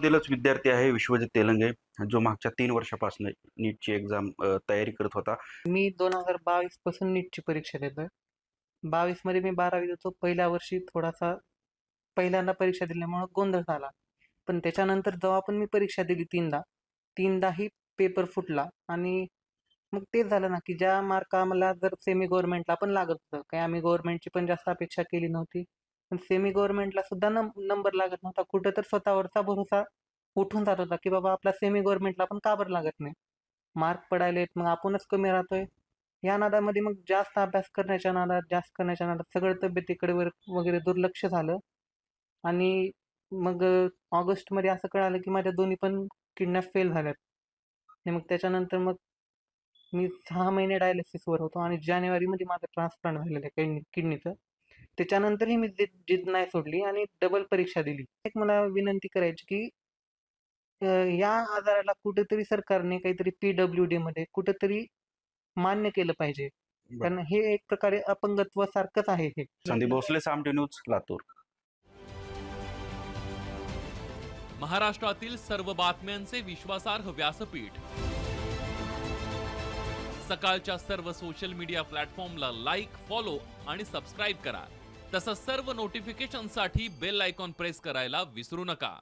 दिलच विद्यार्थी आहे विश्वजित तेलंगे, जो मागच्या 3 वर्षापासून नीटची एक्झाम तयारी करत होता. मी 2022 पासून नीटची परीक्षा देतोय. 22 मध्ये मी 12वी होतो. पहिल्या वर्षी थोडासा पहिल्यांदा परीक्षा दिल्यामुळं गोंधळ झाला. पण त्याच्यानंतर जेव्हा पण मी परीक्षा दिली तीनदाही पेपर फुटला आणि मग तेच झालं ना, की ज्या मार्क आम्हाला जर सेमी गव्हर्नमेंटला पण लागत होतं. काही आम्ही गव्हर्नमेंटची पण जास्त अपेक्षा केली नव्हती. पण सेमी गव्हर्नमेंटला सुद्धा नंबर लागत नव्हता. कुठं तर स्वतःवरचा भरोसा उठून जात होता, की बाबा आपला सेमी गव्हर्नमेंटला पण का बरं लागत नाही? मार्क पडायलेत, मग आपणच कमी राहतोय. या नादामध्ये मग जास्त अभ्यास करण्याच्या नादात सगळं तब्येतीकडे वगैरे दुर्लक्ष झालं आणि मग ऑगस्टमध्ये असं कळालं की माझ्या दोन्ही पण किडन्या फेल झाल्यात आणि मग त्याच्यानंतर मग मी 6 महिने डायलिसिसवर होतो आणि जानेवारीमध्ये माझं ट्रान्सप्लांट झालेलं आहे किडनीचं. त्याच्यानंतरही मी जिद्द नाही सोडली आणि डबल परीक्षा दिली. एक मला विनंती करायची की या आजाराला कुठेतरी सरकारने काहीतरी PWD मध्ये कुठेतरी मान्य केलं पाहिजे. बरं. कारण हे एक प्रकारे अपंगत्वासारखंच आहे हे. संदीप भोसले, सामटी न्यूज, लातूर. महाराष्ट्रातील सर्व बातम्यांचे विश्वासार्ह व्यासपीठ. सकाळच्या सर्व सोशल मीडिया प्लॅटफॉर्मला लाईक, फॉलो आणि सबस्क्राईब करा. तसंच सर्व नोटिफिकेशनसाठी बेल आयकॉन प्रेस करायला विसरू नका.